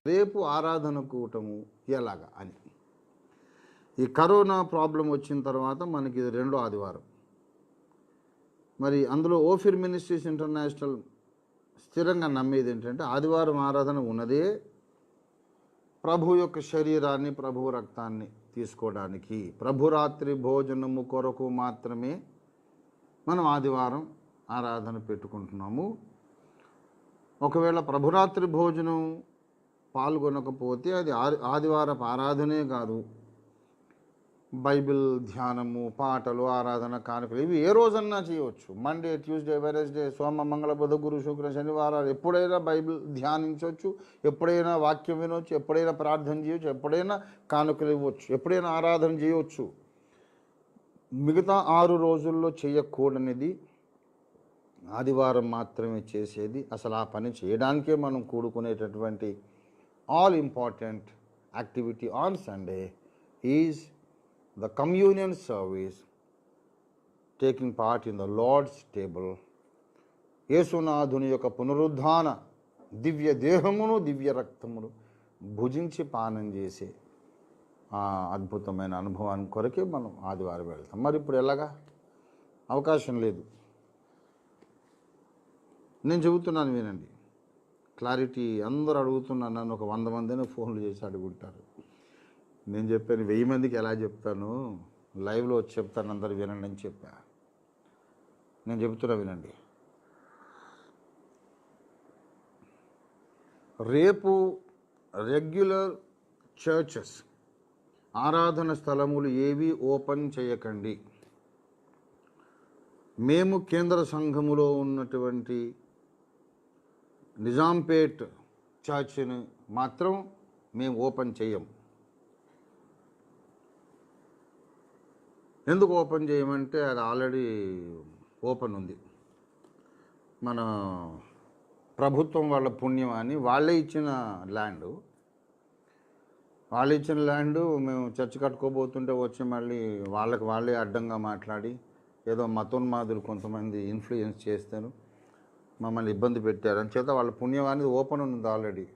రేపు ఆరాధన కూటము ఎలాగా అని. ఈ కరోనా ప్రాబ్లం వచ్చిన తర్వాత మనకి ఇది రెండో ఆదివారం. మరి అందులో ఓఫిర్ మినిస్ట్రీస్ ఇంటర్నేషనల్ స్థిరంగా నమ్మేది ఏంటంటే ఆదివారం ఆరాధన ఉన్నదే ప్రభు యొక్క శరీరాన్ని, ప్రభు రక్తాన్ని తీసుకోవడానికి, ప్రభురాత్రి భోజనము కొరకు మాత్రమే మనం ఆదివారం ఆరాధన పెట్టుకుంటున్నాము. ఒకవేళ ప్రభురాత్రి భోజనం పాల్గొనకపోతే అది ఆదివారపు ఆరాధనే కాదు. బైబిల్ ధ్యానము, పాటలు, ఆరాధన, కానుకలు ఇవి ఏ రోజన్నా చేయవచ్చు. మండే, ట్యూస్డే, వెనస్డే, సోమ, మంగళ, బుధ, గురు, శుక్ర, శనివారాలు ఎప్పుడైనా బైబిల్ ధ్యానించవచ్చు, ఎప్పుడైనా వాక్యం వినవచ్చు, ఎప్పుడైనా ప్రార్థన చేయవచ్చు, ఎప్పుడైనా కానుకలు ఇవ్వచ్చు, ఎప్పుడైనా ఆరాధన చేయవచ్చు. మిగతా 6 రోజుల్లో చేయకూడనిది ఆదివారం మాత్రమే చేసేది. అసలు ఆ పని చేయడానికే మనం కూడుకునేటటువంటి all important activity on Sunday is the communion service, taking part in the Lord's table. యేసునాథుని యొక్క పునరుద్ధాన దివ్య దేహమును, దివ్య రక్తమును భుజించి పానం చేసే ఆ అద్భుతమైన అనుభవాన్ని కొరకే మనం ఆదివారం వెళ్తాం. మరి ఇప్పుడు ఎలాగా? అవకాశం లేదు. నేను చెబుతున్నాను వినండి, క్లారిటీ. అందరూ అడుగుతున్నాను, నన్ను ఒక 100 మందిని ఫోన్లు చేసి అడుగుంటారు. నేను చెప్పాను 1000 మందికి ఎలా చెప్తాను, లైవ్లో వచ్చి చెప్తాను, అందరు వినండి అని చెప్పా. నేను చెబుతున్నా వినండి. రేపు రెగ్యులర్ చర్చెస్, ఆరాధన స్థలములు ఏవి ఓపెన్ చేయకండి. మేము కేంద్ర సంఘములో ఉన్నటువంటి నిజాంపేట్ చర్చిని మాత్రం మేము ఓపెన్ చేయం. ఎందుకు ఓపెన్ చేయమంటే అది ఆల్రెడీ ఓపెన్ ఉంది. మన ప్రభుత్వం వాళ్ళ పుణ్యం అని వాళ్ళే ఇచ్చిన ల్యాండు, మేము చర్చ్ కట్టుకోబోతుంటే వచ్చి మళ్ళీ వాళ్ళే అడ్డంగా మాట్లాడి ఏదో మతోన్మాదులు కొంతమంది ఇన్ఫ్లుయెన్స్ చేస్తారు, మమ్మల్ని ఇబ్బంది పెట్టారు అని చేత వాళ్ళ పుణ్యం అనేది ఓపెన్ ఉంది ఆల్రెడీ.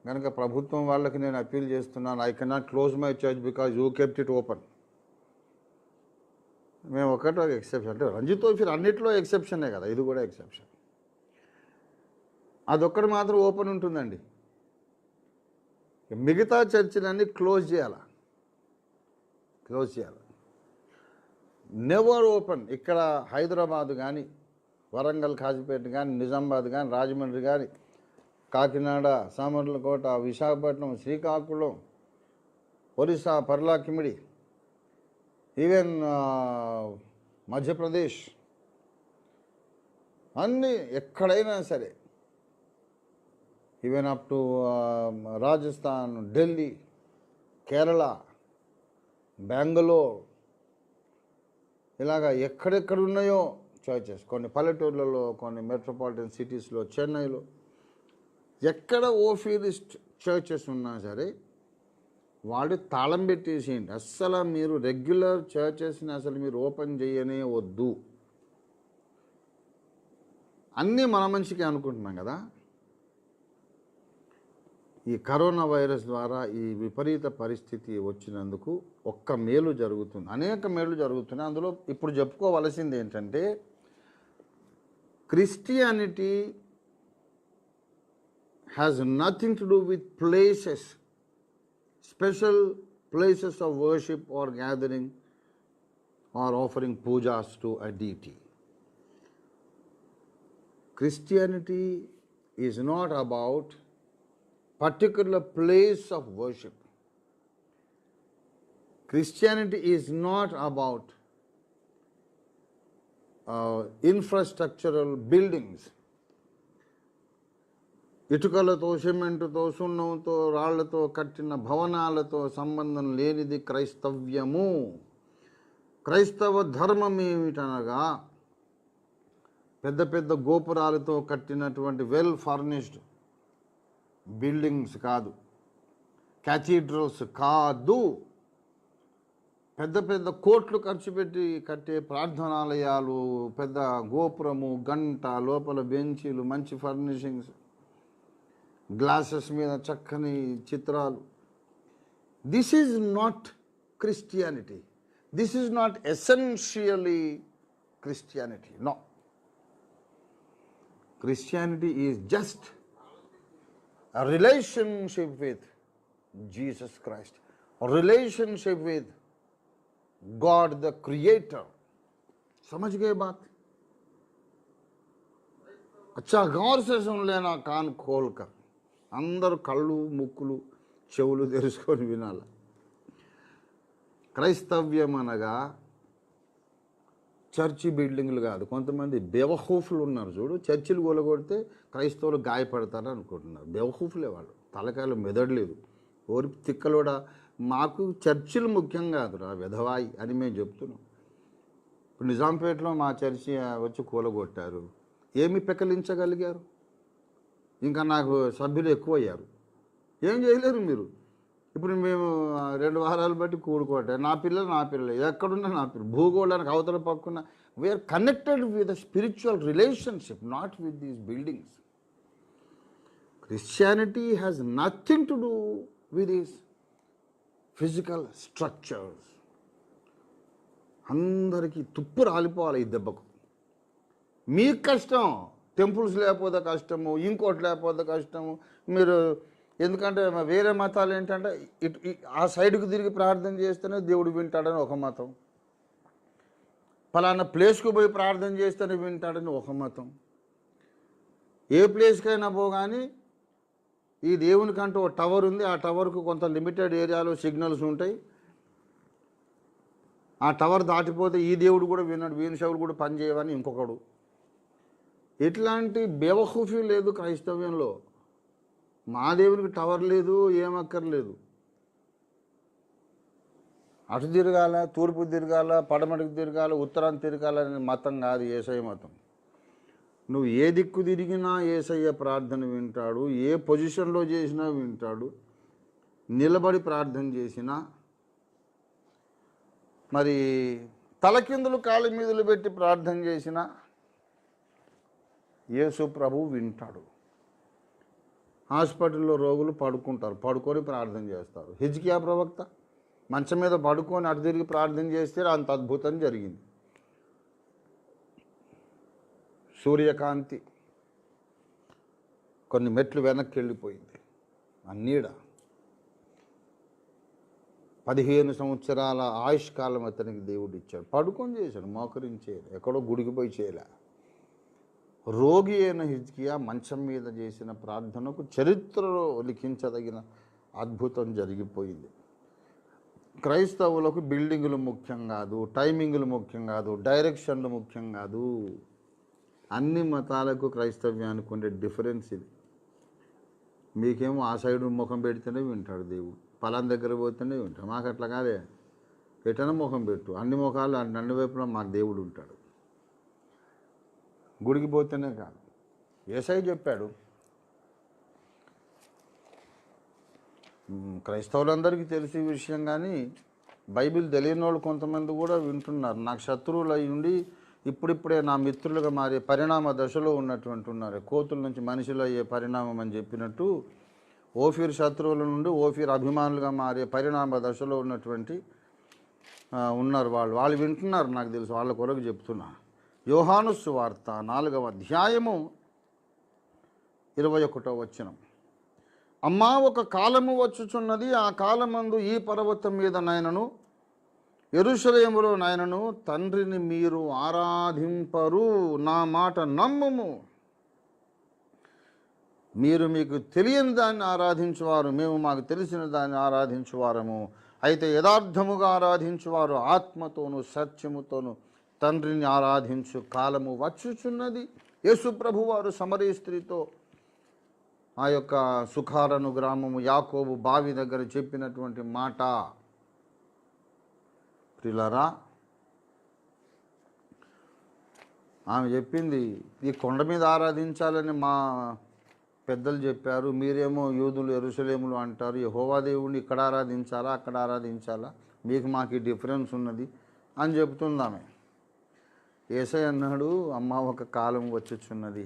కనుక ప్రభుత్వం వాళ్ళకి నేను అప్పీల్ చేస్తున్నాను, I cannot close my church because you kept it open. మేము ఒక ఎక్సెప్షన్, అంటే రంజితో ఫిర్ అన్నిట్లో ఎక్సెప్షనే కదా, ఇది కూడా ఎక్సెప్షన్. అదొక్కటి మాత్రం ఓపెన్ ఉంటుందండి. మిగతా చర్చిలన్నీ క్లోజ్ చేయాలి. Never open. ఇక్కడ హైదరాబాద్ కానీ, వరంగల్, కాజీపేట కానీ, నిజామాబాద్ కానీ, రాజమండ్రి కానీ, కాకినాడ, సామర్లకోట, విశాఖపట్నం, శ్రీకాకుళం, ఒరిస్సా, పర్లాకిమిడి, ఈవెన్ మధ్యప్రదేశ్, అన్నీ ఎక్కడైనా సరే, even up to Rajasthan, Delhi, Kerala, Bengaluru, ఇలాగా ఎక్కడెక్కడ ఉన్నాయో చర్చెస్, కొన్ని పల్లెటూర్లలో, కొన్ని మెట్రోపాలిటన్ సిటీస్లో, చెన్నైలో, ఎక్కడ ఓఫీరిస్ట్ చర్చెస్ ఉన్నా సరే వాడు తాళం పెట్టేసేయండి. అస్సలు మీరు రెగ్యులర్ చర్చెస్ని అసలు మీరు ఓపెన్ చేయనే వద్దు. అన్నీ మన మనిషికి అనుకుంటున్నాం కదా. ఈ కరోనా వైరస్ ద్వారా ఈ విపరీత పరిస్థితి వచ్చినందుకు ఒక్క మేలు జరుగుతుంది, అనేక మేలు జరుగుతున్నాయి. అందులో ఇప్పుడు చెప్పుకోవలసింది ఏంటంటే, Christianity has nothing to do with places, special places of worship or gathering or offering pujas to a deity. Christianity is not about particular place of worship. Christianity is not about infrastructural buildings. ఇటుకలతో, సిమెంటుతో, సున్నంతో, రాళ్లతో కట్టిన భవనాలతో సంబంధం లేనిది క్రైస్తవ్యము. క్రైస్తవ ధర్మం ఏమిటనగా పెద్ద పెద్ద గోపురాలతో కట్టినటువంటి వెల్ ఫర్నిష్డ్ బిల్డింగ్స్ కాదు, క్యాథీడ్రల్స్ కాదు, పెద్ద పెద్ద కోట్లు ఖర్చు పెట్టి కట్టే ప్రార్థనాలయాలు, పెద్ద గోపురము, గంట, లోపల బెంచీలు, మంచి ఫర్నిషింగ్స్, గ్లాసెస్ మీద చక్కని చిత్రాలు. This is not Christianity. This is not essentially Christianity. No, Christianity is just a relationship with Jesus Christ, a relationship with God the Creator. समझ गए बात? अच्छा गौर से सुन लेना, कान खोल कर. అందరు కళ్ళు ముక్కులు చెవులు తెరుచుకొని వినాల. క్రైస్తవ్యం అనగా చర్చి బిల్డింగ్లు కాదు. కొంతమంది బెవహూఫ్లు ఉన్నారు చూడు, చర్చిలు కూలగొడితే క్రైస్తవులు గాయపడతారని అనుకుంటున్నారు. బెవహూఫ్లే వాళ్ళు, తలకాయలు మెదడలేదు. ఓరి తిక్కలోడా, మాకు చర్చిలు ముఖ్యం కాదురా విధవాయి అని మేము చెప్తున్నాం. ఇప్పుడు నిజాంపేటలో మా చర్చి వచ్చి కూలగొట్టారు, ఏమి పెకలించగలిగారు? ఇంకా నాకు సభ్యులు ఎక్కువయ్యారు, ఏం చేయలేరు మీరు. ఇప్పుడు మేము 2 వారాలు బట్టి కూడుకోవటే నా పిల్లలు ఎక్కడున్నా నా పిల్లలు, భూగోళానికి అవతల పక్కన. We are connected with the spiritual relationship, not with these buildings. Christianity has nothing to do with these physical structures. అందరికీ తుప్పు రాలిపోవాలి ఈ దెబ్బకు. మీకు కష్టం, టెంపుల్స్ లేకపోతే కష్టము, ఇంకోటి లేకపోతే కష్టము. మీరు ఎందుకంటే వేరే మతాలు ఏంటంటే ఆ సైడ్కి తిరిగి ప్రార్థన చేస్తేనే దేవుడు వింటాడని ఒక మతం, ఫలానా ప్లేస్కి పోయి ప్రార్థన చేస్తేనే వింటాడని ఒక మతం. ఏ ప్లేస్కైనా పోగాని ఈ దేవునికంటూ ఒక టవర్ ఉంది, ఆ టవర్కు కొంత లిమిటెడ్ ఏరియాలో సిగ్నల్స్ ఉంటాయి. ఆ టవర్ దాటిపోతే ఈ దేవుడు కూడా విన్నాడు, వీని చెవులు కూడా పనిచేయవని ఇంకొకడు. ఇట్లాంటి బేవకూఫీ లేదు క్రైస్తవ్యంలో. మా దేవునికి టవర్ లేదు, ఏమక్కర్లేదు. అటు తిరగాల, తూర్పు తిరగాల, పడమటికి తిరగాల, ఉత్తరాన్ని తిరగాలనే మతం కాదు యేసయ్య మతం. నువ్వు ఏ దిక్కు తిరిగినా యేసయ్య ప్రార్థన వింటాడు, ఏ పొజిషన్లో చేసినా వింటాడు. నిలబడి ప్రార్థన చేసినా, మరి తలకిందులు కాళ్ళ మీదలు పెట్టి ప్రార్థన చేసినా యేసు ప్రభు వింటాడు. హాస్పిటల్లో రోగులు పడుకుంటారు, పడుకొని ప్రార్థన చేస్తారు. హిజ్కియా ప్రవక్త మంచం మీద పడుకొని అటు తిరిగి ప్రార్థన చేస్తే అంత అద్భుతం జరిగింది. సూర్యకాంతి కొన్ని మెట్లు వెనక్కి వెళ్ళిపోయింది. ఆ నీడ 15 సంవత్సరాల ఆయుష్కాలం అతనికి దేవుడు ఇచ్చాడు. పడుకొని చేశాడు, మోకరించే, ఎక్కడో గుడికి పోయి చేయలే. రోగి అయిన హిజ్కియా మంచం మీద చేసిన ప్రార్థనకు చరిత్రలో లిఖించదగిన అద్భుతం జరిగిపోయింది. క్రైస్తవులకు బిల్డింగులు ముఖ్యం కాదు, టైమింగులు ముఖ్యం కాదు, డైరెక్షన్లు ముఖ్యం కాదు. అన్ని మతాలకు క్రైస్తవ్యానికి ఉండే డిఫరెన్స్ ఇది. మీకేమో ఆ సైడు ముఖం పెడితేనే వింటాడు దేవుడు, పలాన్ దగ్గర పోతేనే వింటాడు. మాకు అట్లా కాదే, ఎటైనా ముఖం పెట్టు, అన్ని ముఖాలు అన్ని వైపులా మాకు దేవుడు ఉంటాడు. గుడికి పోతేనే కాదు. యేసయ్య చెప్పాడు, క్రైస్తవులందరికీ తెలిసే విషయం, కానీ బైబిల్ తెలియని వాళ్ళు కొంతమంది కూడా వింటున్నారు. నాకు శత్రువులు అయి ఉండి ఇప్పుడిప్పుడే నా మిత్రులుగా మారే పరిణామ దశలో ఉన్నటువంటి ఉన్నారు. కోతుల నుంచి మనుషులు అయ్యే పరిణామం అని చెప్పినట్టు ఓఫీర్ శత్రువుల నుండి ఓఫీర్ అభిమానులుగా మారే పరిణామ దశలో ఉన్నటువంటి ఉన్నారు. వాళ్ళు వింటున్నారు, నాకు తెలుసు, వాళ్ళ కొరకు చెప్తున్నా. యోహాను సువార్త 4వ అధ్యాయము 21వ వచనం. అమ్మా, ఒక కాలము వచ్చుచున్నది, ఆ కాలమందు ఈ పర్వతం మీద నాయనను యెరూషలేములో నాయనను తండ్రిని మీరు ఆరాధింపరు. నా మాట నమ్ముము. మీరు మీకు తెలియని దాన్ని ఆరాధించువారు, మేము మాకు తెలిసిన దాన్ని ఆరాధించువారము. అయితే యథార్థముగా ఆరాధించువారు ఆత్మతోనూ సత్యముతోనూ తండ్రిని ఆరాధించు కాలము వచ్చుచున్నది. యేసు ప్రభువారు సమరీ స్త్రీతో ఆ యొక్క సుఖారను గ్రామము యాకోబు బావి దగ్గర చెప్పినటువంటి మాట, ప్రియులారా, ఆమె చెప్పింది, ఈ కొండ మీద ఆరాధించాలని మా పెద్దలు చెప్పారు, మీరేమో యూదులు యెరూషలేములు అంటారు, యెహోవా దేవుణ్ణి ఇక్కడ ఆరాధించాలా అక్కడ ఆరాధించాలా, మీకు మాకు డిఫరెన్స్ ఉన్నది అని చెప్తుంది ఆమె. యేసయ్య అన్నాడు, అమ్మ, ఒక కాలం వచ్చుచున్నది,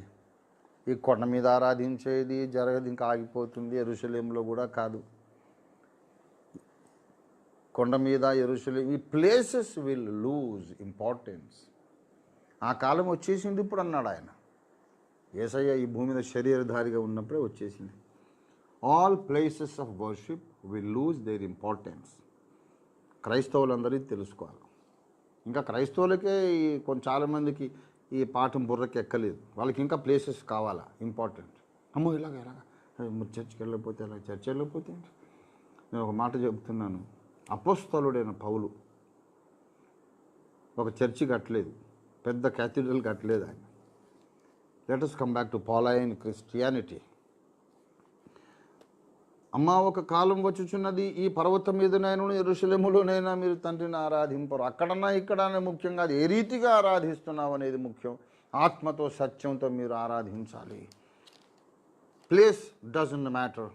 ఈ కొండ మీద ఆరాధించేది జరగదు, ఇంకా ఆగిపోతుంది. యెరూషలేములో కూడా కాదు, కొండ మీద యెరూషలేం, ఈ ప్లేసెస్ విల్ లూజ్ ఇంపార్టెన్స్. ఆ కాలం వచ్చేసింది ఇప్పుడు అన్నాడు ఆయన. యేసయ్య ఈ భూమి మీద శరీరధారిగా ఉన్నప్పుడే వచ్చేసింది. All places of worship will lose their importance. క్రైస్తవులందరికీ తెలుసుకోవాలి. ఇంకా క్రైస్తవులకే చాలామందికి ఈ పాఠం బుర్రకి ఎక్కలేదు. వాళ్ళకి ఇంకా ప్లేసెస్ కావాలా, ఇంపార్టెంట్. అమ్మో ఇలాగ చర్చికి వెళ్ళకపోతే ఎలా, చర్చ్ వెళ్ళకపోతే ఏంటి? నేను ఒక మాట చెబుతున్నాను. అపోస్తలుడైన పౌలు ఒక చర్చి కట్టలేదు, పెద్ద క్యాథీడ్రల్ కట్టలేదు ఆయన. Let us come back to Pauline Christianity. అమ్మా, ఒక కాలం వచ్చుచున్నది, ఈ పర్వతం మీదనైనా యెరూషలేములోనైనా మీరు తండ్రిని ఆరాధింపరు. అక్కడన్నా ఇక్కడనే ముఖ్యం కాదు, ఏ రీతిగా ఆరాధిస్తున్నావు అనేది ముఖ్యం. ఆత్మతో సత్యంతో మీరు ఆరాధించాలి. Place doesn't matter,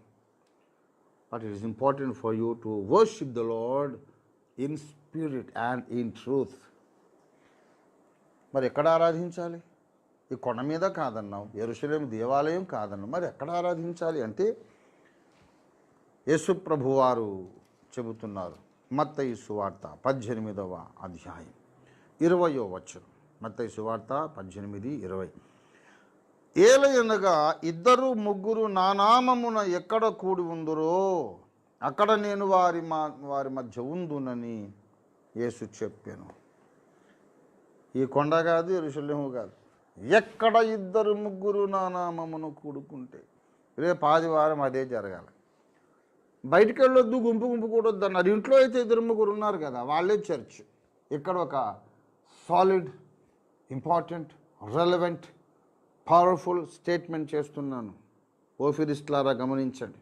but it is important for you to worship the lord in spirit and in truth. మరి ఎక్కడ ఆరాధించాలి? ఈ కొండ మీద కాదన్నావు, యెరూషలేము దేవాలయం కాదన్నావు, మరి ఎక్కడ ఆరాధించాలి అంటే యేసు ప్రభువారు చెబుతున్నారు. మత్తయి సువార్త 18వ అధ్యాయం 20వ వచనం. మత్తయి సువార్త 18:20. ఏలయనగా ఇద్దరు ముగ్గురు నా నామమున ఎక్కడ కూడి ఉందురో అక్కడ నేను వారి మధ్య ఉందునని యేసు చెప్పాను. ఈ కొండ కాదు, యెరూషలేము కాదు, ఎక్కడ ఇద్దరు ముగ్గురు నా నామమును కూడుకుంటే. రేపు ఆదివారం అదే జరగాలి. బయటికి వెళ్ళొద్దు, గుంపు కూడొద్దు అన్నారు. ఇంట్లో అయితే ఇద్దరు ముగ్గురు ఉన్నారు కదా, వాళ్ళే చర్చ్. ఇక్కడ ఒక solid, important, relevant, powerful statement చేస్తున్నాను. ఓఫిరిస్ట్లారా గమనించండి.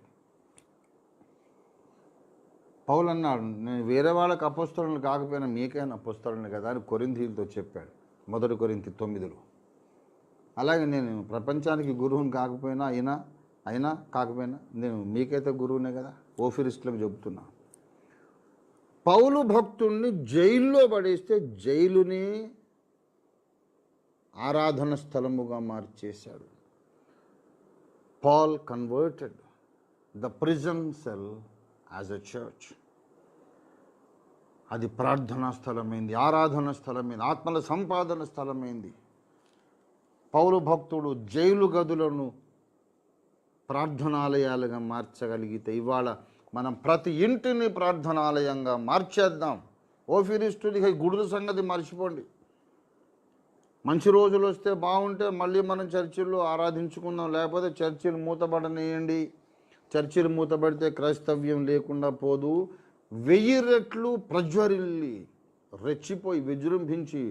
పౌలు అన్నాడు, నేను వేరే వాళ్ళకి అపోస్తలుని కాకపోయినా మీకైనా అపోస్తలుని కదా అని కొరింథీయులతో చెప్పాడు 1 కొరింథీ 9లో. అలాగే నేను ప్రపంచానికి గురువుని కాకపోయినా అయినా కాకపోయినా నేను మీకైతే గురువునే కదా, ఓఫిరిస్టులకు చెబుతున్నా. పౌలు భక్తుణ్ణి జైల్లో పడేస్తే జైలుని ఆరాధన స్థలముగా మార్చేశాడు. Paul converted the prison cell as a church. అది ప్రార్థనా స్థలమైంది, ఆరాధన స్థలమైంది, ఆత్మల సంపాదన స్థలమైంది. పౌలు భక్తుడు జైలు గదులను ప్రార్థనాలయాలుగా మార్చగలిగితే ఇవాళ మనం ప్రతి ఇంటిని ప్రార్థనాలయంగా మార్చేద్దాం. ఓఫిరిస్టులకి గుడుల సంగతి మర్చిపోండి. మంచి రోజులు వస్తే బాగుంటే మళ్ళీ మనం చర్చిల్లో ఆరాధించుకుందాం, లేకపోతే చర్చిలు మూతబడనేయండి. చర్చిలు మూతబడితే క్రైస్తవ్యం లేకుండా పోదు. 1000 రెట్లు ప్రజ్వరిల్లి రెచ్చిపోయి విజృంభించి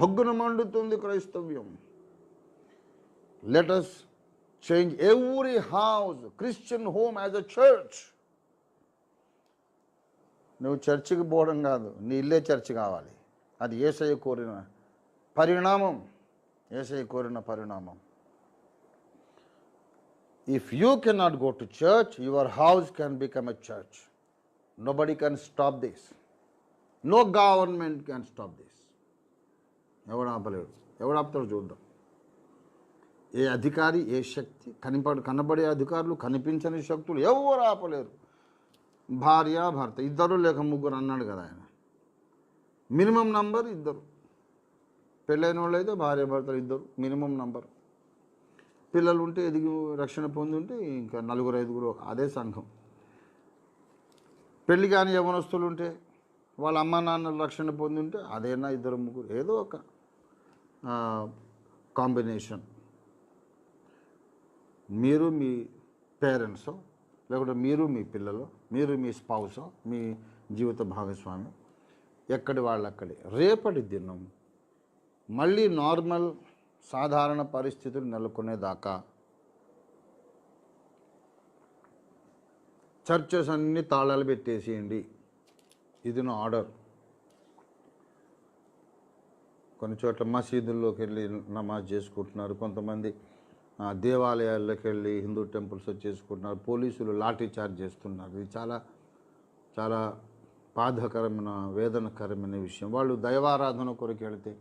భగ్గున మండుతుంది క్రైస్తవ్యం. Let us change every house, Christian home as a church. నువ్వు చర్చికి పోవడం కాదు, నీ ఇల్లే చర్చి కావాలి. అది యేసయ్య కోరిన పరిణామం, యేసయ్య కోరిన పరిణామం. If you cannot go to church, your house can become a church. Nobody can stop this. No government can stop this. ఎవడు ఆపలేడు. ఎవడు ఆపుతాడు చూద్దాం. ఏ అధికారి, ఏ శక్తి, కనబడే అధికారులు, కనిపించని శక్తులు ఎవరు ఆపలేరు. భార్య భర్త ఇద్దరు లేక ముగ్గురు అన్నాడు కదా ఆయన. మినిమం నంబర్ ఇద్దరు. పెళ్ళైన వాళ్ళు అయితే భార్య భర్తలు ఇద్దరు మినిమం నంబర్. పిల్లలు ఉంటే ఎదిగి రక్షణ పొంది ఉంటే ఇంకా 4-5 అదే సంఘం. పెళ్ళి కాని యవనస్తులు ఉంటే వాళ్ళ అమ్మ నాన్నలు రక్షణ పొంది ఉంటే అదేనా 2-3, ఏదో ఒక కాంబినేషన్. మీరు మీ పేరెంట్సో, లేకుంటే మీరు మీ పిల్లలు, మీరు మీ స్పౌసో, మీ జీవిత భాగస్వామి, ఎక్కడి వాళ్ళక్కడే. రేపటి దినం మళ్ళీ నార్మల్ సాధారణ పరిస్థితులు నెలకొనేదాకా చర్చెస్ అన్నీ తాళాలు పెట్టేసేయండి. ఇది నా ఆర్డర్. కొన్ని చోట్ల మసీదుల్లోకి వెళ్ళి నమాజ్ చేసుకుంటున్నారు, కొంతమంది దేవాలయాల్లోకి వెళ్ళి హిందూ టెంపుల్స్ చేసుకుంటున్నారు, పోలీసులు లాఠీ చార్జ్ చేస్తున్నారు. ఇది చాలా చాలా బాధాకరమైన, వేదనకరమైన విషయం. వాళ్ళు దైవారాధన కొరకు వెళితే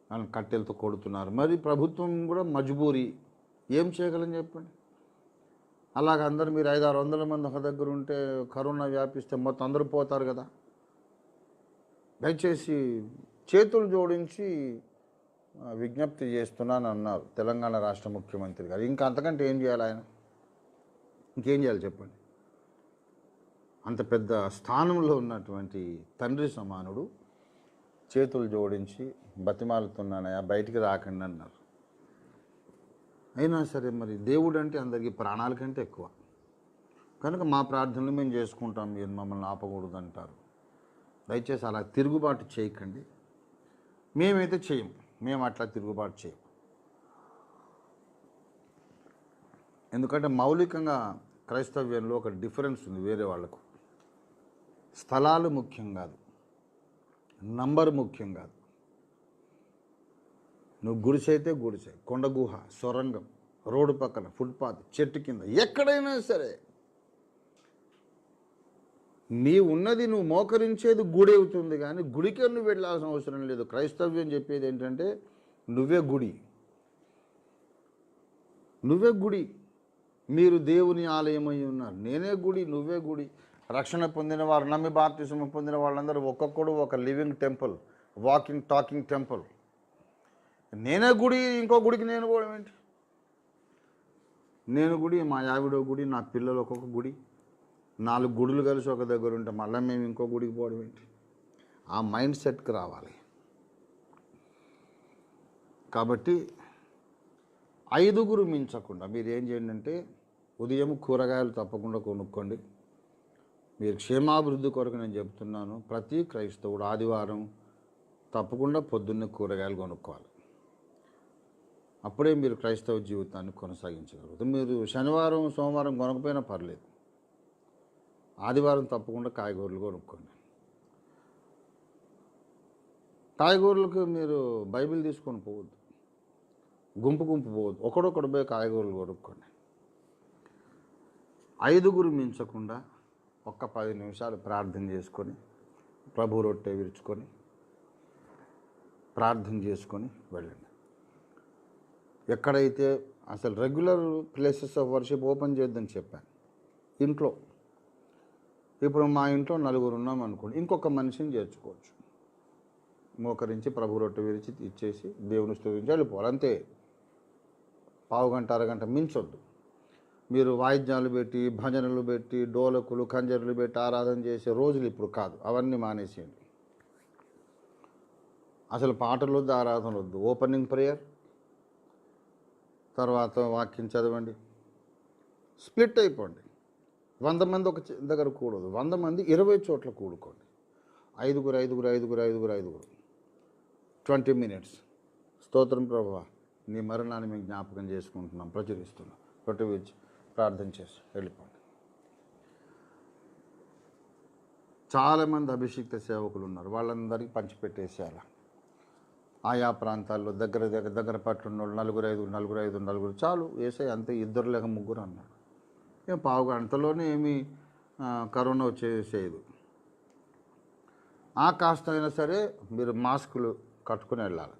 వాళ్ళని కట్టెలతో కొడుతున్నారు. మరి ప్రభుత్వం కూడా మజ్బూరీ, ఏం చేయగలని చెప్పండి. అలాగ అందరూ మీరు 500-600 మంది ఒక దగ్గర ఉంటే కరోనా వ్యాపిస్తే మొత్తం అందరూ పోతారు కదా. దయచేసి చేతులు జోడించి విజ్ఞప్తి చేస్తున్నాను అన్నారు తెలంగాణ రాష్ట్ర ముఖ్యమంత్రి గారు. ఇంకా అంతకంటే ఏం చేయాలి ఆయన? ఇంకేం చేయాలి చెప్పండి? అంత పెద్ద స్థానంలో ఉన్నటువంటి తండ్రి సమానుడు చేతులు జోడించి బతిమాలుతున్నానయా బయటికి రాకండి అన్నారు. అయినా సరే మరి దేవుడు అంటే అందరికీ ప్రాణాల కంటే ఎక్కువ కనుక మా ప్రార్థనలు మేము చేసుకుంటాం, మీరు మమ్మల్ని ఆపకూడదు అంటారు. దయచేసి అలా తిరుగుబాటు చేయకండి. మేమైతే చేయం, మేము అట్లా తిరుగుబాటు చేయం. ఎందుకంటే మౌలికంగా క్రైస్తవ్యంలో ఒక డిఫరెన్స్ ఉంది వేరే వాళ్ళకు. స్థలాలు ముఖ్యం కాదు, నంబర్ ముఖ్యం కాదు. నువ్వు గుడిసె అయితే గుడిసె, కొండ గుహ, సొరంగం, రోడ్డు పక్కన, ఫుట్పాత్, చెట్టు కింద, ఎక్కడైనా సరే నీ ఉన్నది నువ్వు మోకరించేది గుడి అవుతుంది. కానీ గుడికే నువ్వు వెళ్ళాల్సిన అవసరం లేదు. క్రైస్తవ్యం చెప్పేది ఏంటంటే నువ్వే గుడి, నువ్వే గుడి. మీరు దేవుని ఆలయమై ఉన్నారు, నేనే గుడి, నువ్వే గుడి. రక్షణ పొందిన వారు, నమ్మి బాప్తిస్మం పొందిన వాళ్ళందరూ ఒక్కొక్కడు ఒక living temple, walking talking temple. నేనే గుడి, ఇంకో గుడికి నేను పోవడం ఏంటి? నేను గుడి, మా ఆవిడ గుడి, నా పిల్లలు ఒక్కొక్క గుడి. 4 గుడులు కలిసి ఒక దగ్గర ఉంటే మళ్ళీ మేము ఇంకో గుడికి పోవడం ఏంటి? ఆ మైండ్ సెట్కి రావాలి. కాబట్టి 5 మించకుండా మీరు ఏం చేయండి అంటే, ఉదయం కూరగాయలు తప్పకుండా కొనుక్కోండి. మీరు క్షేమాభివృద్ధి కొరకు నేను చెప్తున్నాను. ప్రతి క్రైస్తవుడు ఆదివారం తప్పకుండా పొద్దున్నే కూరగాయలు కొనుక్కోవాలి. అప్పుడే మీరు క్రైస్తవ జీవితాన్ని కొనసాగించగలుగుతారు. మీరు శనివారం సోమవారం కొనకపోయినా పర్లేదు, ఆదివారం తప్పకుండా కాయగూరలు కొనుక్కోండి. కాయగూరలకు మీరు బైబిల్ తీసుకొని పోవద్దు, గుంపు పోవద్దు, ఒకడొకడు పోయి కాయగూరలు కొనుక్కోండి. 5 మించకుండా ఒక్క 10 నిమిషాలు ప్రార్థన చేసుకొని, ప్రభు రొట్టె విరుచుకొని ప్రార్థన చేసుకొని వెళ్ళండి. ఎక్కడైతే అసలు regular places of worship open చేద్దని చెప్పాను. ఇంట్లో ఇప్పుడు మా ఇంట్లో 4 ఉన్నాం అనుకోండి, ఇంకొక మనిషిని చేర్చుకోవచ్చు. మోకరించి ప్రభు రొట్టె విరిచి ఇచ్చేసి దేవుని స్తుతించి వెళ్ళిపోవాలి, అంతే. పావుగంట అరగంట మించొద్దు. మీరు వాయిద్యాలు పెట్టి, భజనలు పెట్టి, డోలకులు కంజర్లు పెట్టి ఆరాధన చేసే రోజులు ఇప్పుడు కాదు. అవన్నీ మానేసేయండి. అసలు పాటలు వద్దు, ఆరాధన వద్దు. ఓపెనింగ్ ప్రేయర్, తర్వాత వాక్యం చదవండి, స్ప్లిట్ అయిపోండి. 100 మంది ఒక దగ్గర కూడదు, 100 మంది 20 చోట్ల కూడుకోండి. 5 20 minutes. స్తోత్రం ప్రభువా, నీ మరణాన్ని మేము జ్ఞాపకం చేసుకుంటున్నాం, ప్రచురిస్తున్నాం. రొట్టె విరిచి ప్రార్థన చేసి వెళ్ళిపోండి. చాలామంది అభిషిక్త సేవకులు ఉన్నారు, వాళ్ళందరికీ పంచిపెట్టేసేయాలి. ఆయా ప్రాంతాల్లో దగ్గర పట్టున్న వాళ్ళు 4 చాలు వేసే, అంతే. 2 లేక 3 అన్నాడు. ఏం పావుగంటలోనే ఏమీ కరోనా వచ్చేసేది. కాస్త అయినా సరే మీరు మాస్కులు కట్టుకొని వెళ్ళాలి.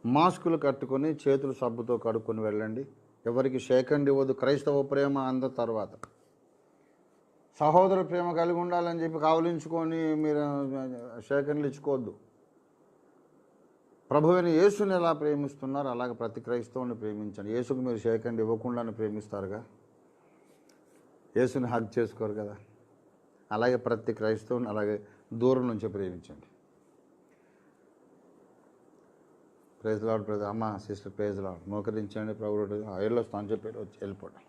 మాస్కులు కట్టుకొని చేతులు సబ్బుతో కడుక్కొని వెళ్ళండి. ఎవరికి షేకండి ఇవ్వద్దు. క్రైస్తవ ప్రేమ అంద తర్వాత సహోదర ప్రేమ కలిగి ఉండాలని చెప్పి కావలించుకొని మీరు షేకండ్లు ఇచ్చుకోవద్దు. ప్రభువైన యేసుని ఎలా ప్రేమిస్తున్నారు అలాగే ప్రతి క్రైస్తవుని ప్రేమించండి. యేసుకు మీరు షేకండి ఇవ్వకుండానే ప్రేమిస్తారుగా, యేసుని హగ్ చేసుకోరు కదా. అలాగే ప్రతి క్రైస్తవుని అలాగే దూరం నుంచి ప్రేమించండి. ప్రైజ్ లార్డ్ బ్రదర్, అమ్మ సిస్టర్, ప్రైజ్ లార్డ్, మోకరించండి, ప్రభు వెళ్ళొస్తాను చెప్పి వచ్చి వెళ్ళిపోవడం.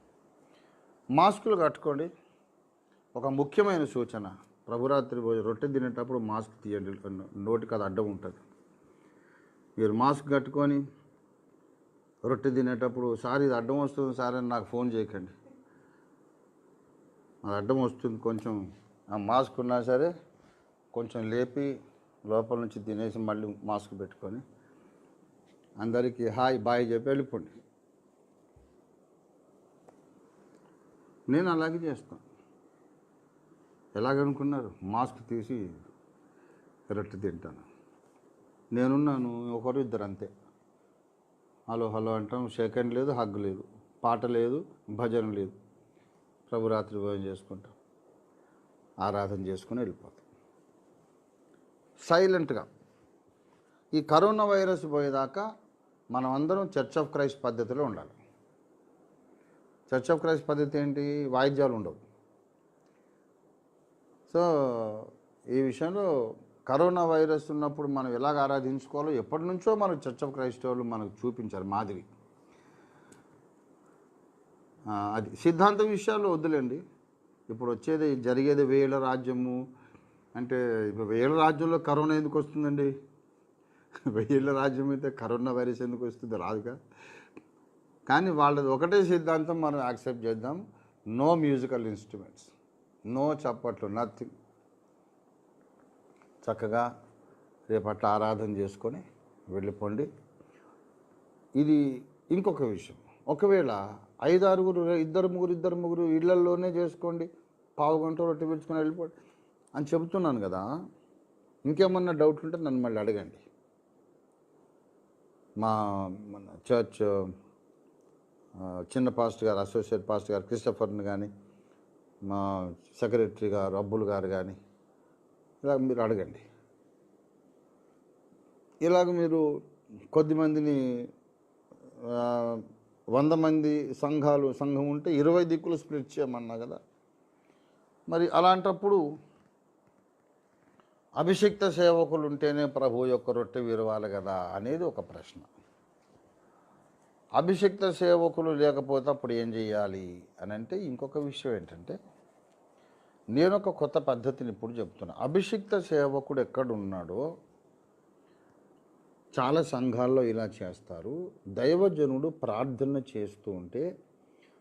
మాస్కులు కట్టుకోండి. ఒక ముఖ్యమైన సూచన, ప్రభురాత్రి రొట్టె తినేటప్పుడు మాస్క్ తీయండి, నోటికి అది అడ్డం ఉంటుంది. మీరు మాస్క్ కట్టుకొని రొట్టె తినేటప్పుడు సార్ ఇది అడ్డం వస్తుంది సార్ అని నాకు ఫోన్ చేయకండి. అది అడ్డం వస్తుంది, కొంచెం ఆ మాస్క్ ఉన్నా సరే కొంచెం లేపి లోపల నుంచి తినేసి మళ్ళీ మాస్క్ పెట్టుకొని అందరికీ హాయ్ బాయ్ చెప్పి వెళ్ళిపోండి. నేను అలాగే చేస్తాను. ఎలాగనుకున్నారు? మాస్క్ తీసి రొట్టె తింటాను. నేనున్నాను, 1-2 అంతే. హలో హలో అంటాం, సెకండ్ లేదు, హగ్ లేదు, పాట లేదు, భజన లేదు. ప్రభురాత్రి భోజనం చేసుకుంటాం, ఆరాధన చేసుకుని వెళ్ళిపోతాం సైలెంట్గా. ఈ కరోనా వైరస్ పోయేదాకా మనం అందరం చర్చ్ ఆఫ్ క్రైస్ట్ పద్ధతిలో ఉండాలి. చర్చ్ ఆఫ్ క్రైస్ట్ పద్ధతి ఏంటి? వాయిద్యాలు ఉండవు. సో ఈ విషయంలో కరోనా వైరస్ ఉన్నప్పుడు మనం ఎలాగ ఆరాధించుకోవాలో ఎప్పటి నుంచో మనకు చర్చ్ ఆఫ్ క్రైస్ట్ వాళ్ళు మనకు చూపించారు మాదిరి. అది సిద్ధాంతం విషయాల్లో వద్దులేండి. ఇప్పుడు వచ్చేది జరిగేది 1000 రాజ్యము అంటే, ఇప్పుడు 1000 రాజ్యంలో కరోనా ఎందుకు వస్తుందండి? 1000 రాజ్యం అయితే కరోనా వైరస్ ఎందుకు వస్తుంది? రాదుగా. కానీ వాళ్ళది ఒకటే సిద్ధాంతం, మనం యాక్సెప్ట్ చేద్దాం. నో మ్యూజికల్ ఇన్స్ట్రుమెంట్స్, నో చప్పట్లు, నథింగ్. చక్కగా రేపట్ల ఆరాధన చేసుకొని వెళ్ళిపోండి. ఇది ఇంకొక విషయం. ఒకవేళ 5-6 ఇద్దరు ముగ్గురు ఇళ్లల్లోనే చేసుకోండి, పావు గంట రొట్టె పిలుచుకొని వెళ్ళిపోండి అని చెబుతున్నాను కదా. ఇంకేమన్నా డౌట్లు ఉంటే నన్ను మళ్ళీ అడగండి. మన చర్చ్ చిన్న పాస్టర్ గారు, అసోసియేట్ పాస్టర్ గారు క్రిస్టఫర్ని కానీ, మా సెక్రటరీ గారు అబ్బుల్ గారు కానీ, ఇలా మీరు అడగండి. ఇలాగ మీరు కొద్దిమందిని 100 మంది సంఘం ఉంటే 20 దిక్కులు స్ప్లిట్ చేయమన్నా కదా. మరి అలాంటప్పుడు అభిషిక్త సేవకులు ఉంటేనే ప్రభు యొక్క రొట్టె విరవాలి కదా అనేది ఒక ప్రశ్న. అభిషిక్త సేవకులు లేకపోతే అప్పుడు ఏం చేయాలి అని అంటే, ఇంకొక విషయం ఏంటంటే, నేను ఒక కొత్త పద్ధతిని ఇప్పుడు చెప్తున్నా. అభిషిక్త సేవకుడు ఎక్కడున్నాడో చాలా సంఘాల్లో ఇలా చేస్తారు. దైవజనుడు ప్రార్థన చేస్తూ ఉంటే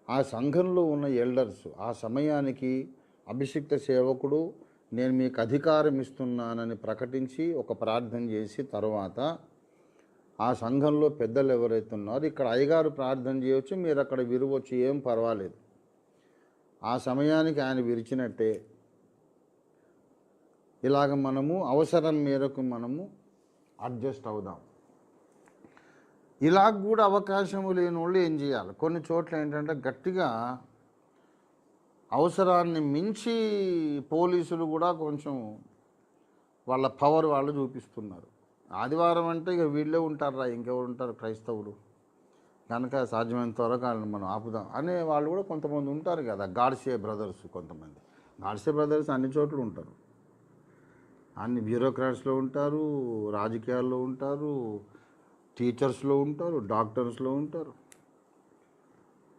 ఆ సంఘంలో ఉన్న ఎల్డర్స్ ఆ సమయానికి అభిషిక్త సేవకుడు నేను మీకు అధికారం ఇస్తున్నానని ప్రకటించి ఒక ప్రార్థన చేసి తర్వాత ఆ సంఘంలో పెద్దలు ఎవరైతే ఉన్నారో, ఇక్కడ అయ్యగారు ప్రార్థన చేయవచ్చు, మీరు అక్కడ విరవచ్చు, ఏం పర్వాలేదు. ఆ సమయానికి ఆయన విరిచినట్టే. ఇలాగ మనము అవసరం మేరకు మనము అడ్జస్ట్ అవుదాం. ఇలా కూడా అవకాశం లేని వాళ్ళు ఏం చేయాలి? కొన్ని చోట్ల ఏంటంటే గట్టిగా అవసరాన్ని మించి పోలీసులు కూడా కొంచెం వాళ్ళ పవర్ వాళ్ళు చూపిస్తున్నారు. ఆదివారం అంటే ఇక వీళ్ళే ఉంటారా, ఇంకెవరు ఉంటారు? క్రైస్తవులు కనుక సాధ్యమైనంత వరకు వాళ్ళని మనం ఆపుదాం అనే వాళ్ళు కూడా కొంతమంది ఉంటారు కదా. గాడ్సే బ్రదర్స్, కొంతమంది గాడ్సే బ్రదర్స్ అన్ని చోట్ల ఉంటారు. అన్ని బ్యూరోక్రాట్స్లో ఉంటారు, రాజకీయాల్లో ఉంటారు, టీచర్స్లో ఉంటారు, డాక్టర్స్లో ఉంటారు.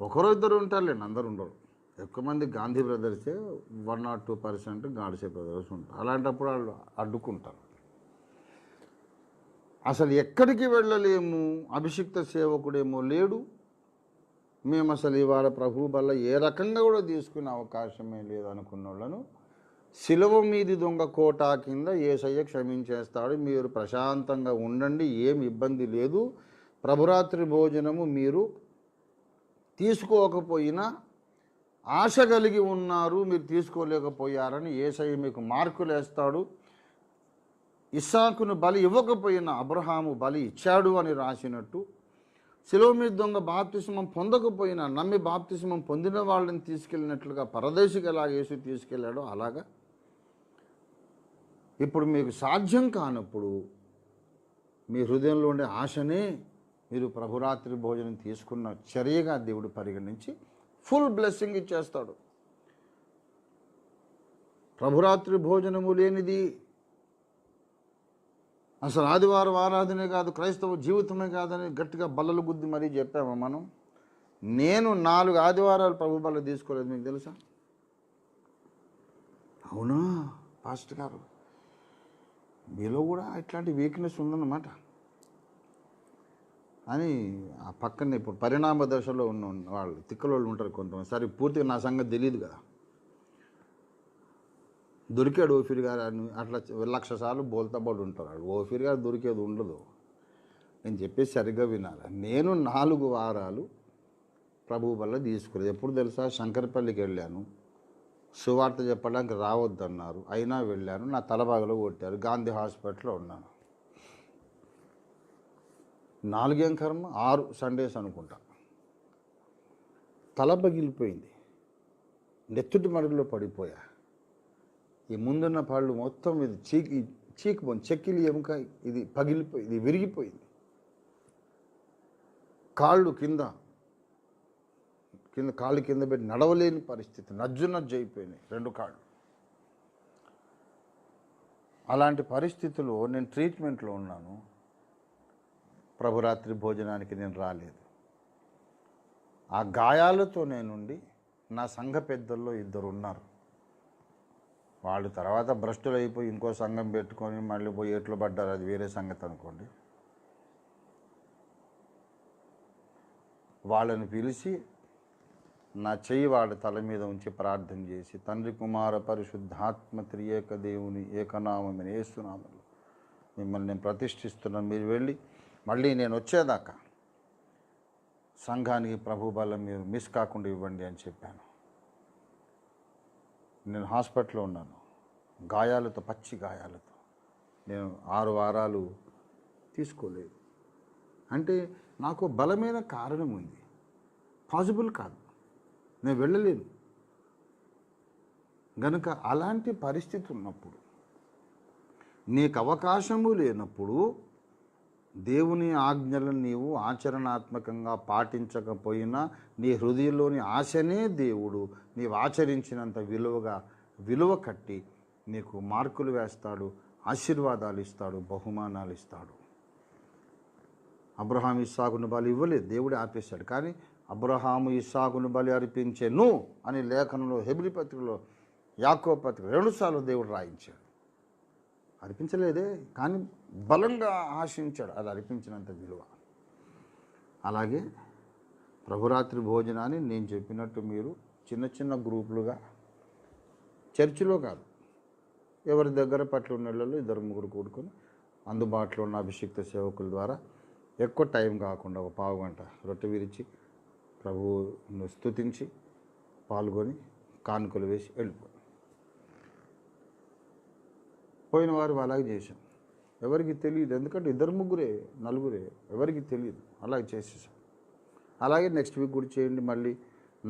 ఒకరో ఇద్దరు ఉంటారులేండి, అందరు ఉండరు. ఎక్కువ మంది గాంధీ బ్రదర్సే 1 or 2% గాడ్సే బ్రదర్స్ ఉంటారు. అలాంటప్పుడు వాళ్ళు అడ్డుకుంటారు. అసలు ఎక్కడికి వెళ్ళలేము, అభిషిక్త సేవకుడేమో లేడు, మేము అసలు ఇవాళ ప్రభు వల్ల ఏ రకంగా కూడా తీసుకునే అవకాశమే లేదు అనుకున్న వాళ్ళను సిలువ మీది దొంగ కోటా కింద యేసయ్య క్షమించేస్తాడు, మీరు ప్రశాంతంగా ఉండండి, ఏమి ఇబ్బంది లేదు, ప్రభురాత్రి భోజనము మీరు తీసుకోకపోయినా ఆశ కలిగి ఉన్నారు, మీరు తీసుకోలేకపోయారని యేసయ్య మీకు మార్కులు వేస్తాడు. ఇస్సాకును బలి ఇవ్వకపోయినా అబ్రహాము బలి ఇచ్చాడు అని రాసినట్టు, శిలువ మీద దొంగ బాప్తిస్మం పొందకపోయినా నమ్మి బాప్తిస్మం పొందిన వాళ్ళని తీసుకెళ్ళినట్లుగా పరదేశికి ఎలా యేసు తీసుకెళ్ళాడో అలాగా ఇప్పుడు మీకు సాధ్యం కానప్పుడు మీ హృదయంలో ఉండే ఆశనే మీరు ప్రభురాత్రి భోజనం తీసుకున్న చర్యగా దేవుడు పరిగణించి ఫుల్ బ్లెస్సింగ్ ఇచ్చేస్తాడు. ప్రభురాత్రి భోజనము లేనిది అసలు ఆదివారం ఆరాధనే కాదు, క్రైస్తవ జీవితమే కాదని గట్టిగా బల్లలు గుద్ది మరీ చెప్పామా మనం? నేను 4 ఆదివారాలు ప్రభు బల్ల తీసుకోలేదు, మీకు తెలుసా? అవునా పాస్టర్ గారు, మీలో కూడా ఇట్లాంటి వీక్నెస్ ఉందన్నమాట అని ఆ పక్కనే ఇప్పుడు పరిణామ దశలో ఉన్న వాళ్ళు తిక్కలోళ్ళు ఉంటారు కొంతమంది. సరే పూర్తిగా నా సంగతి తెలియదు కదా. దొరికాడు ఓఫీర్ గారు అని అట్లా 1,00,000 సార్లు బోల్తాబడి ఉంటారు. వాడు ఓఫీర్ గారు దొరికేది ఉండదు. నేను చెప్పేసి సరిగ్గా వినాలి. నేను 4 వారాలు ప్రభు వల్ల తీసుకోలేదు. ఎప్పుడు తెలుసా? శంకరపల్లికి వెళ్ళాను, సువార్త చెప్పడానికి రావద్దన్నారు, అయినా వెళ్ళాను. నా తలబాగలో కొట్టారు, గాంధీ హాస్పిటల్లో ఉన్నాను. 4 కర్మ 6 సండేస్ అనుకుంటా. తల పగిలిపోయింది, నెత్తుటి మడుగులో పడిపోయా. ఈ ముందున్న పళ్ళు మొత్తం ఇది చీకిపోయింది, చెక్కిలి ఎముక ఇది పగిలిపోయి, ఇది విరిగిపోయింది. కాళ్ళు కింద పెట్టి నడవలేని పరిస్థితి, నజ్జు అయిపోయినాయి 2 కాళ్ళు. అలాంటి పరిస్థితుల్లో నేను ట్రీట్మెంట్లో ఉన్నాను. ప్రభురాత్రి భోజనానికి నేను రాలేదు. ఆ గాయాలతో నేనుండి నా సంఘ పెద్దల్లో 2 ఉన్నారు. వాళ్ళు తర్వాత భ్రష్టులు అయిపోయి ఇంకో సంఘం పెట్టుకొని మళ్ళీ పోయి ఎట్లు పడ్డారు, అది వేరే సంగతి అనుకోండి. వాళ్ళని పిలిచి నా చెయ్యి వాళ్ళ తల మీద ఉంచి ప్రార్థన చేసి, తండ్రి కుమార పరిశుద్ధాత్మ త్రియేక దేవుని ఏకనామమైన యేసునామములో మిమ్మల్ని నేను ప్రతిష్ఠిస్తున్నాను. మీరు వెళ్ళి మళ్ళీ నేను వచ్చేదాకా సంఘానికి ప్రభు బలం మీరు మిస్ కాకుండా ఇవ్వండి అని చెప్పాను. నేను హాస్పిటల్లో ఉన్నాను, గాయాలతో, పచ్చి గాయాలతో. నేను 6 వారాలు తీసుకోలేదు. అంటే నాకు బలమైన కారణం ఉంది. పాసిబుల్ కాదు, నేను వెళ్ళలేను. గనుక అలాంటి పరిస్థితి ఉన్నప్పుడు, నీకు అవకాశము లేనప్పుడు, దేవుని ఆజ్ఞలను నీవు ఆచరణాత్మకంగా పాటించకపోయినా నీ హృదయంలోని ఆశనే దేవుడు నీవు ఆచరించినంత విలువ కట్టి నీకు మార్కులు వేస్తాడు, ఆశీర్వాదాలు ఇస్తాడు, బహుమానాలు ఇస్తాడు. అబ్రహాము ఇస్సాకును బలి ఇవ్వలేదు, దేవుడు ఆపేశాడు. కానీ అబ్రహాము ఇస్సాకును బలి అర్పించెను అని లేఖనంలో, హెబ్రీ పత్రికలో, యాకోబు పత్రిక 2 సార్లు దేవుడు రాయించాడు. అర్పించలేదే, కానీ బలంగా ఆశించాడు, అది అర్పించినంత విలువ. అలాగే ప్రభురాత్రి భోజనాన్ని నేను చెప్పినట్టు మీరు చిన్న గ్రూపులుగా, చర్చిలో కాదు, ఎవరి దగ్గర పట్ల ఉన్న ఇళ్ళలో 2-3 కూడుకొని అందుబాటులో ఉన్న అభిషిక్త సేవకుల ద్వారా ఎక్కువ టైం కాకుండా 1 పావు గంట రొట్టె విరిచి ప్రభువును స్తుతించి పాల్గొని కానుకలు వేసి వెళ్ళిపోయి. పోయిన వారు అలాగే చేశాం. ఎవరికి తెలియదు, ఎందుకంటే 2-3 4 ఎవరికి తెలియదు, అలాగే చేసేసాం. అలాగే నెక్స్ట్ వీక్ కూడా చేయండి. మళ్ళీ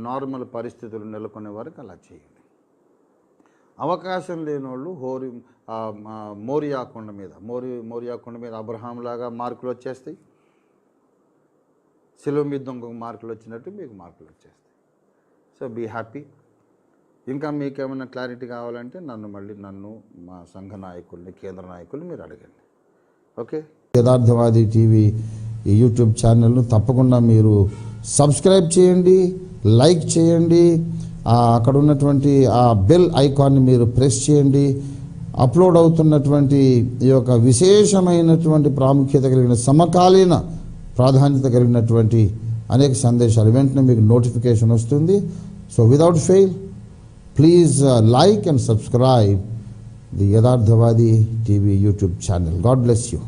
నార్మల్ పరిస్థితులు నెలకొనే వరకు అలా చేయండి. అవకాశం లేని వాళ్ళు మోరియా కొండ మీద అబ్రహాం లాగా మార్కులు వచ్చేస్తాయి. శిలువ మీద ఇంకొక మార్కులు వచ్చినట్టు మీకు మార్కులు వచ్చేస్తాయి. So be happy. ఇంకా మీకేమైనా క్లారిటీ కావాలంటే నన్ను మా సంఘ నాయకుల్ని, కేంద్ర నాయకుల్ని మీరు అడగండి. ఓకే. యథార్థవాది టీవీ ఈ యూట్యూబ్ ఛానల్ను తప్పకుండా మీరు సబ్స్క్రైబ్ చేయండి, లైక్ చేయండి. అక్కడ ఉన్నటువంటి ఆ బెల్ ఐకాన్ని మీరు ప్రెస్ చేయండి. అప్లోడ్ అవుతున్నటువంటి ఈ యొక్క విశేషమైనటువంటి ప్రాముఖ్యత కలిగిన, సమకాలీన ప్రాధాన్యత కలిగినటువంటి అనేక సందేశాలు వెంటనే మీకు నోటిఫికేషన్ వస్తుంది. So without fail, please like and subscribe the Yadharthavadi TV YouTube channel. God bless you.